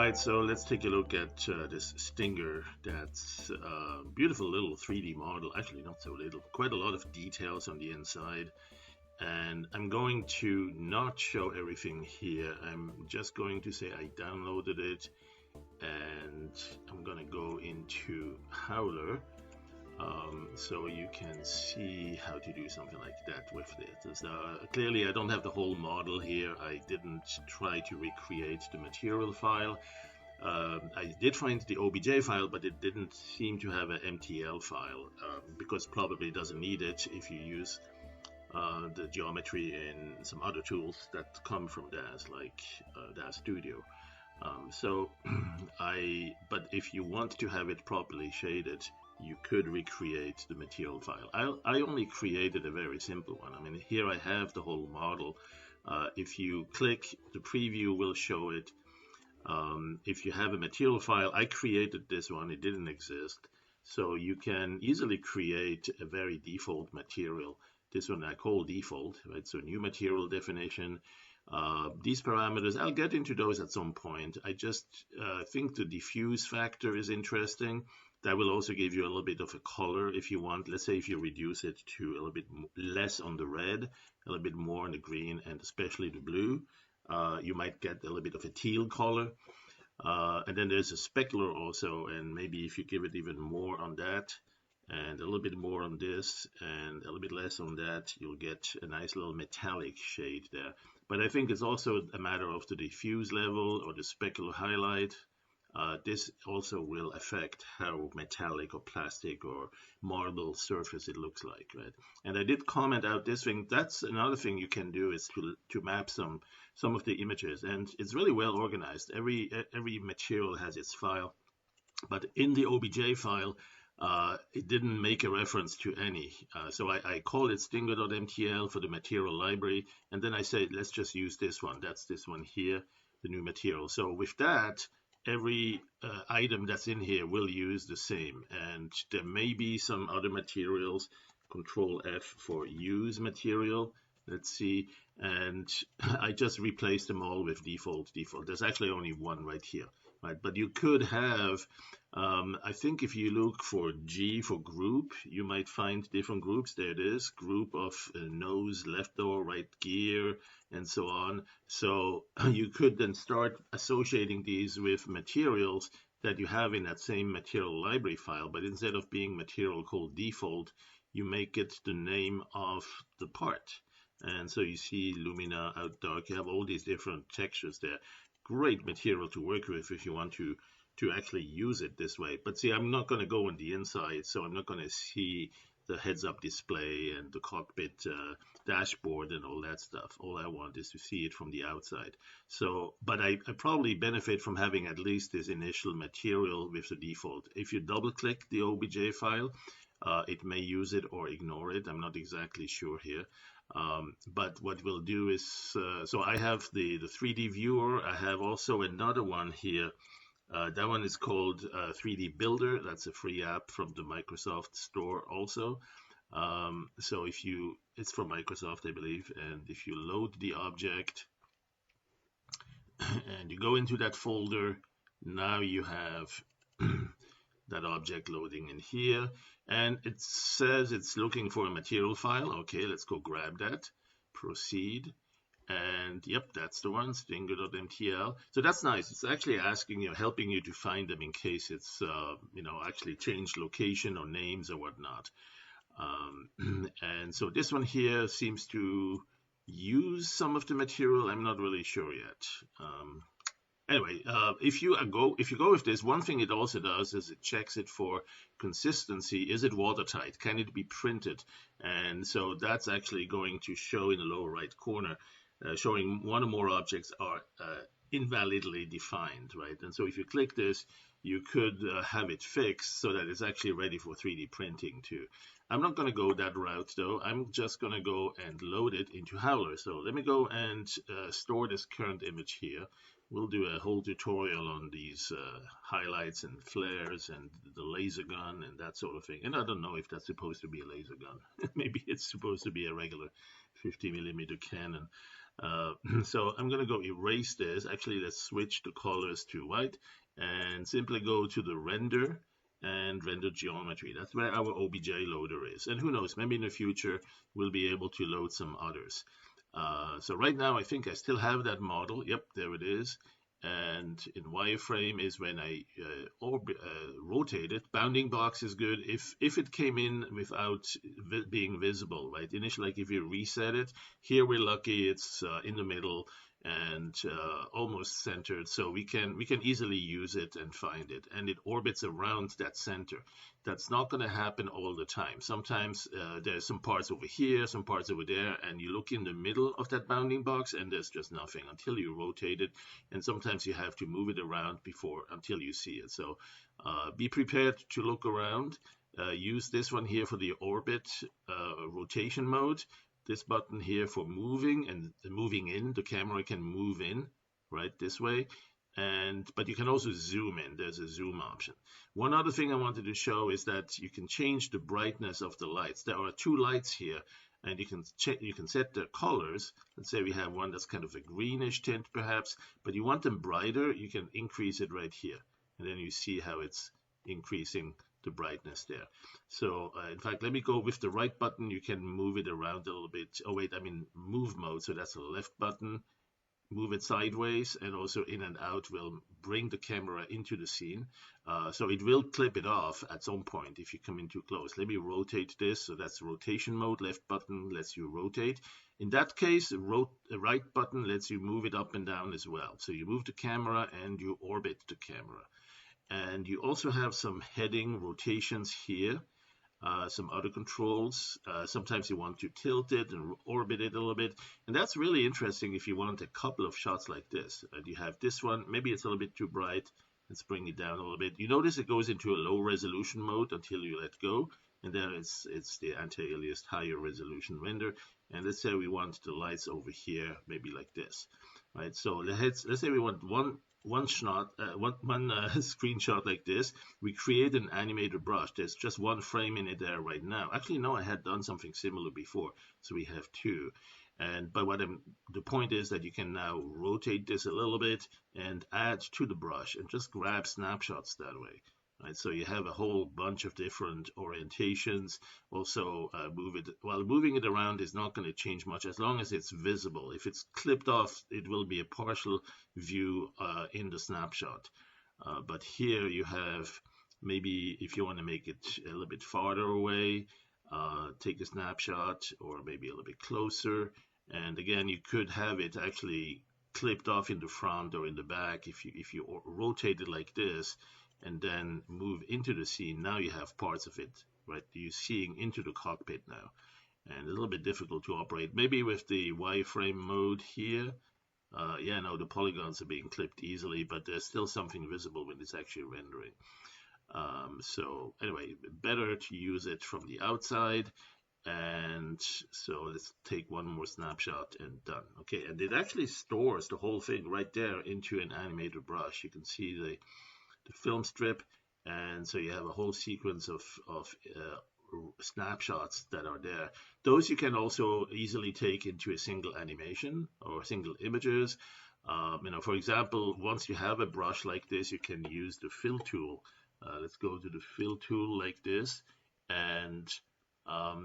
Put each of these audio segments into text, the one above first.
right, so let's take a look at this Stinger. That's a beautiful little 3D model. Actually, not so little, quite a lot of details on the inside. And I'm going to not show everything here. I'm just going to say I downloaded it, and I'm going to go into Howler. So you can see how to do something like that with it. Clearly I don't have the whole model here. I didn't try to recreate the material file. I did find the OBJ file, but it didn't seem to have an MTL file, because probably it doesn't need it if you use the geometry in some other tools that come from DAZ, like DAZ Studio. But if you want to have it properly shaded, you could recreate the material file. I only created a very simple one. I mean, here I have the whole model. If you click, the preview will show it. If you have a material file, I created this one, it didn't exist. So you can easily create a very default material. This one I call default, right? So new material definition. These parameters, I'll get into those at some point. I just think the diffuse factor is interesting. That will also give you a little bit of a color if you want. Let's say if you reduce it to a little bit less on the red, a little bit more on the green, and especially the blue, you might get a little bit of a teal color. And then there's a specular also, and maybe if you give it even more on that, and a little bit more on this, and a little bit less on that, you'll get a nice little metallic shade there. But I think it's also a matter of the diffuse level or the specular highlight. This also will affect how metallic or plastic or marble surface it looks like, right? And I did comment out this thing. That's another thing you can do, is to map some of the images, and it's really well organized. Every material has its file, but in the OBJ file, it didn't make a reference to any. So I call it stinger.mtl for the material library, and then I say, let's just use this one. That's this one here, the new material. So with that, every item that's in here will use the same, and there may be some other materials. Control F for use material. Let's see, and I just replaced them all with default. There's actually only one right here, right? But you could have, I think if you look for G for group, you might find different groups. There it is, group of nose, left door, right gear, and so on. So you could then start associating these with materials that you have in that same material library file, but instead of being material called default, you make it the name of the part. And so you see lumina, out dark, you have all these different textures there. Great material to work with if you want to actually use it this way. But see, I'm not going to go on the inside, so I'm not going to see the heads-up display and the cockpit dashboard and all that stuff. All I want is to see it from the outside. So, but I probably benefit from having at least this initial material with the default. If you double-click the OBJ file, it may use it or ignore it. I'm not exactly sure here. But what we'll do is, so I have the 3D viewer. I have also another one here. That one is called 3D Builder. That's a free app from the Microsoft Store also. So it's from Microsoft, I believe. And if you load the object and you go into that folder, now you have that object loading in here, and it says it's looking for a material file. Okay, let's go grab that, proceed, and yep, that's the one, stinger.mtl. So that's nice. It's actually asking you, helping you to find them in case it's actually changed location or names or whatnot. And so this one here seems to use some of the material. I'm not really sure yet. Anyway, if you go with this, one thing it also does is it checks it for consistency. Is it watertight? Can it be printed? And so that's actually going to show in the lower right corner, showing one or more objects are invalidly defined, right? And so if you click this, you could have it fixed so that it's actually ready for 3D printing too. I'm not going to go that route though. I'm just going to go and load it into Howler. So let me go and store this current image here. We'll do a whole tutorial on these highlights and flares and the laser gun and that sort of thing. And I don't know if that's supposed to be a laser gun. Maybe it's supposed to be a regular 50mm Canon. So I'm going to go erase this. Actually, let's switch the colors to white and simply go to the render and render geometry. That's where our OBJ loader is. And who knows, maybe in the future we'll be able to load some others. So right now I think I still have that model. Yep, there it is. And in wireframe is when I rotate it. Bounding box is good if it came in without being visible, right? Initially, like if you reset it, here we're lucky it's in the middle and almost centered, so we can easily use it and find it, and it orbits around that center. That's not going to happen all the time. Sometimes there's some parts over here, some parts over there, and you look in the middle of that bounding box and there's just nothing until you rotate it, and sometimes you have to move it around until you see it. So be prepared to look around. Use this one here for the orbit rotation mode. This button here for moving and moving in. The camera can move in, right, this way. But you can also zoom in. There's a zoom option. One other thing I wanted to show is that you can change the brightness of the lights. There are two lights here, and you can set the colors. Let's say we have one that's kind of a greenish tint perhaps, but you want them brighter, you can increase it right here. And then you see how it's increasing the brightness there. So in fact, let me go with the right button. You can move it around a little bit. Oh wait, I'm in move mode, so that's the left button. Move it sideways, and also in and out will bring the camera into the scene. So it will clip it off at some point if you come in too close. Let me rotate this. So that's rotation mode. Left button lets you rotate. In that case, the right button lets you move it up and down as well. So you move the camera and you orbit the camera. And you also have some heading rotations here, some other controls. Sometimes you want to tilt it and orbit it a little bit. And that's really interesting if you want a couple of shots like this. You have this one, maybe it's a little bit too bright. Let's bring it down a little bit. You notice it goes into a low resolution mode until you let go. And then it's the anti-aliased higher resolution render. And let's say we want the lights over here, maybe like this, right? So let's say we want one screenshot like this. We create an animated brush. There's just one frame in it there right now. Actually, no, I had done something similar before, so we have two. But the point is that you can now rotate this a little bit and add to the brush and just grab snapshots that way. Right, so you have a whole bunch of different orientations. Also, moving it around is not going to change much as long as it's visible. If it's clipped off, it will be a partial view in the snapshot. But here you have, maybe if you want to make it a little bit farther away, take a snapshot, or maybe a little bit closer. And again, you could have it actually clipped off in the front or in the back. If you rotate it like this, and then move into the scene, now you have parts of it, right? You're seeing into the cockpit now, and a little bit difficult to operate. Maybe with the wireframe mode here, yeah, no, the polygons are being clipped easily, but there's still something visible when it's actually rendering. So anyway, better to use it from the outside. And so let's take one more snapshot and done. Okay, and it actually stores the whole thing right there into an animated brush. You can see the film strip, and so you have a whole sequence of snapshots that are there. Those you can also easily take into a single animation or single images. For example, once you have a brush like this, you can use the fill tool. Let's go to the fill tool like this, and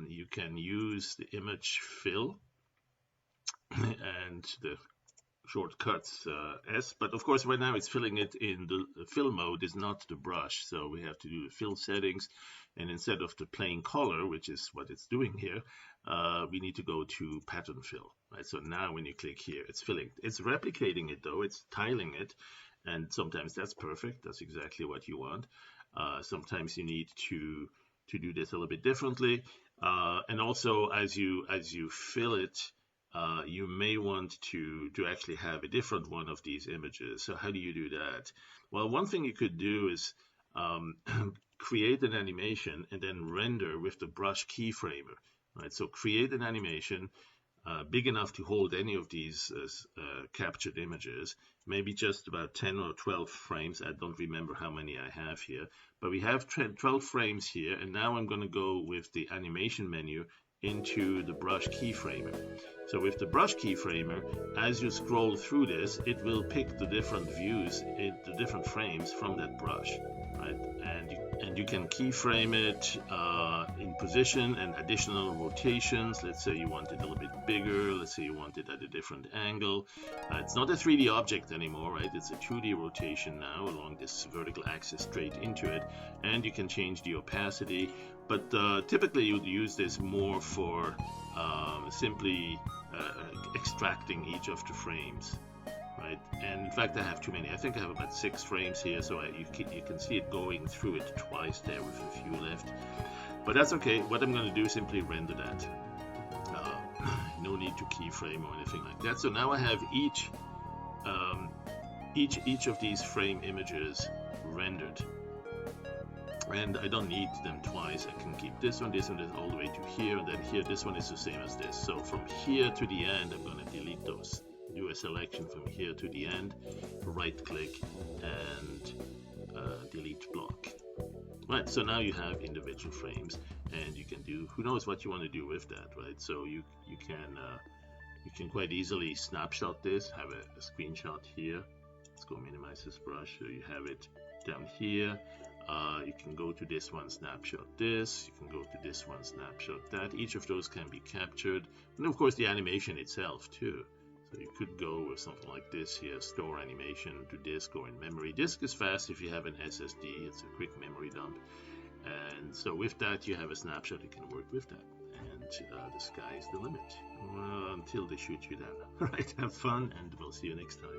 you can use the image fill and the shortcuts S, but of course right now it's filling it in the fill mode is not the brush, so we have to do the fill settings, and instead of the plain color, which is what it's doing here, we need to go to pattern fill, right? So now when you click here, it's filling, it's replicating it though, it's tiling it, and sometimes that's perfect, that's exactly what you want. Sometimes you need to do this a little bit differently, and also as you fill it, you may want to actually have a different one of these images. So how do you do that? Well, one thing you could do is create an animation and then render with the brush keyframer. Right? So create an animation big enough to hold any of these captured images, maybe just about 10 or 12 frames. I don't remember how many I have here, but we have 12 frames here, and now I'm going to go with the animation menu into the brush keyframer. So with the brush keyframer, as you scroll through this, it will pick the different views, the different frames from that brush, right? And you can keyframe it in position and additional rotations. Let's say you want it a little bit bigger. Let's say you want it at a different angle. It's not a 3D object anymore, right? It's a 2D rotation now along this vertical axis straight into it. And you can change the opacity. But typically you'd use this more for simply extracting each of the frames. Right? And in fact, I have too many. I think I have about 6 frames here, so you can see it going through it twice there with a few left. But that's okay. What I'm going to do is simply render that. No need to keyframe or anything like that. So now I have each of these frame images rendered. And I don't need them twice. I can keep this one all the way to here, and then here. This one is the same as this. So from here to the end, I'm going to delete those. Do a selection from here to the end, right click and delete block. Right, so now you have individual frames, and you can do, who knows what you want to do with that, right? So you can quite easily snapshot this, have a screenshot here. Let's go minimize this brush so you have it down here. You can go to this one, snapshot this. You can go to this one, snapshot that. Each of those can be captured, and of course the animation itself too. So you could go with something like this here, store animation to disk or in memory. Disk is fast if you have an SSD, it's a quick memory dump. And so with that, you have a snapshot, you can work with that. And the sky is the limit, until they shoot you down. All right, have fun, and we'll see you next time.